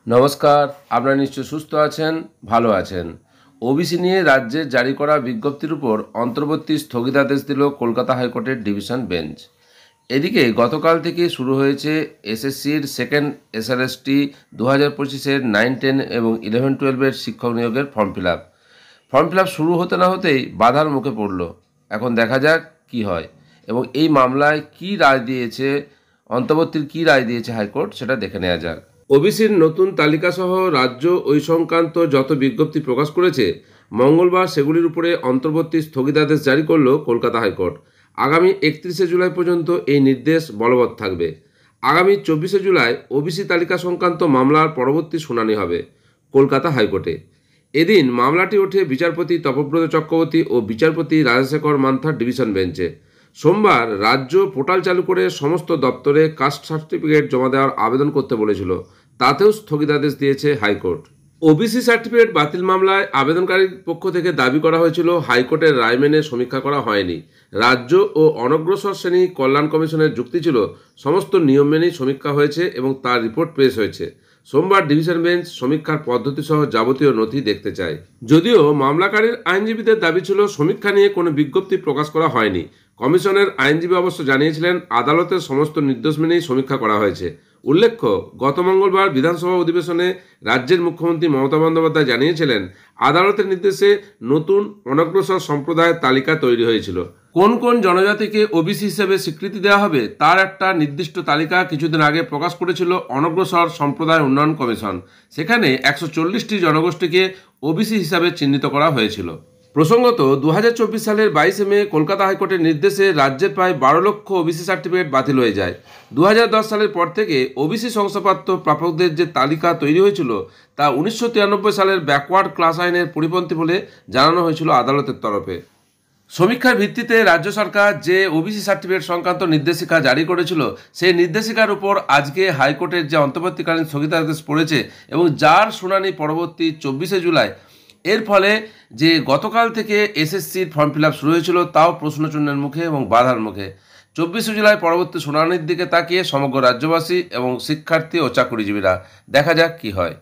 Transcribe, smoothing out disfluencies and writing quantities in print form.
নমস্কার, আপনারা নিশ্চয় সুস্থ আছেন, ভালো আছেন। ওবিসি নিয়ে রাজ্যের জারি করা বিজ্ঞপ্তির উপর অন্তর্বর্তী স্থগিতাদেশ দিল কলকাতা হাইকোর্টের ডিভিশন বেঞ্চ। এদিকে গতকাল থেকে শুরু হয়েছে এসএসসির সেকেন্ড এসআরএসটি 2025-এর 9, 10 এবং 11-12-এর শিক্ষক নিয়োগের ফর্ম ফিল আপ শুরু হতে না হতেই বাধার মুখে পড়ল। এখন দেখা যাক কি হয় এবং এই মামলায় কি রায় দিয়েছে, অন্তর্বর্তীর কি রায় দিয়েছে হাইকোর্ট, সেটা দেখে নেওয়া যাক। ওবিসির নতুন তালিকাসহ রাজ্য ওই সংক্রান্ত যত বিজ্ঞপ্তি প্রকাশ করেছে, মঙ্গলবার সেগুলির উপরে অন্তর্বর্তী স্থগিতাদেশ জারি করল কলকাতা হাইকোর্ট। আগামী 31শে জুলাই পর্যন্ত এই নির্দেশ বলবৎ থাকবে। আগামী 24শে জুলাই ওবিসি তালিকা সংক্রান্ত মামলার পরবর্তী শুনানি হবে কলকাতা হাইকোর্টে। এদিন মামলাটি ওঠে বিচারপতি তপব্রত চক্রবর্তী ও বিচারপতি রাজশেখর মান্থার ডিভিশন বেঞ্চে। সোমবার রাজ্য পোর্টাল চালু করে সমস্ত দপ্তরে কাস্ট সার্টিফিকেট জমা দেওয়ার আবেদন করতে বলেছিল, তাতেও স্থগিতাদেশ দিয়েছে হাইকোর্ট। ওবিসি সার্টিফিকেট বাতিল মামলায় আবেদনকারীর পক্ষ থেকে দাবি করা হয়েছিল হাইকোর্টের রায় মেনে সমীক্ষা করা হয়নি। রাজ্য ও অনগ্রসর শ্রেণী কল্যাণ কমিশনের যুক্তি ছিল সমস্ত নিয়ম মেনেই সমীক্ষা হয়েছে এবং তার রিপোর্ট পেশ হয়েছে। সোমবার ডিভিশন বেঞ্চ সমীক্ষার পদ্ধতি সহ যাবতীয় নথি দেখতে চায়। যদিও মামলাকারীর আইনজীবীদের দাবি ছিল সমীক্ষা নিয়ে কোনো বিজ্ঞপ্তি প্রকাশ করা হয়নি। কমিশনের আইনজীবী অবশ্য জানিয়েছিলেন আদালতের সমস্ত নির্দেশ মেনেই সমীক্ষা করা হয়েছে। উল্লেখ্য, গত মঙ্গলবার বিধানসভা অধিবেশনে রাজ্যের মুখ্যমন্ত্রী মমতা বন্দ্যোপাধ্যায় জানিয়েছিলেন আদালতের নির্দেশে নতুন অনগ্রসর সম্প্রদায়ের তালিকা তৈরি হয়েছিল। কোন কোন জনজাতিকে ওবিসি হিসেবে স্বীকৃতি দেওয়া হবে তার একটা নির্দিষ্ট তালিকা কিছুদিন আগে প্রকাশ করেছিল অনগ্রসর সম্প্রদায় উন্নয়ন কমিশন। সেখানে 140টি জনগোষ্ঠীকে ওবিসি হিসাবে চিহ্নিত করা হয়েছিল। প্রসঙ্গত, 2024 সালের 22শে মে কলকাতা হাইকোর্টের নির্দেশে রাজ্যের প্রায় 12 লক্ষ ওবিসি সার্টিফিকেট বাতিল হয়ে যায়। 2010 সালের পর থেকে ওবিসি শংসাপ্রাপ্ত প্রাপকদের যে তালিকা তৈরি হয়েছিল তা 1993 সালের ব্যাকওয়ার্ড ক্লাস আইনের পরিপন্থী বলে জানানো হয়েছিল আদালতের তরফে। সমীক্ষার ভিত্তিতে রাজ্য সরকার যে ওবিসি সার্টিফিকেট সংক্রান্ত নির্দেশিকা জারি করেছিল, সেই নির্দেশিকার উপর আজকে হাইকোর্টের যে অন্তর্বর্তীকালীন স্থগিতাদেশ পড়েছে এবং যার শুনানি পরবর্তী 24শে জুলাই, এর ফলে যে গতকাল থেকে এসএসসির ফর্ম ফিল আপ শুরু হয়েছিল তাও প্রশ্নচিহ্নের মুখে এবং বাধার মুখে। 24শে জুলাই পরবর্তী শুনানির দিকে তাকিয়ে সমগ্র রাজ্যবাসী এবং শিক্ষার্থী ও চাকুরিজীবীরা। দেখা যাক কি হয়।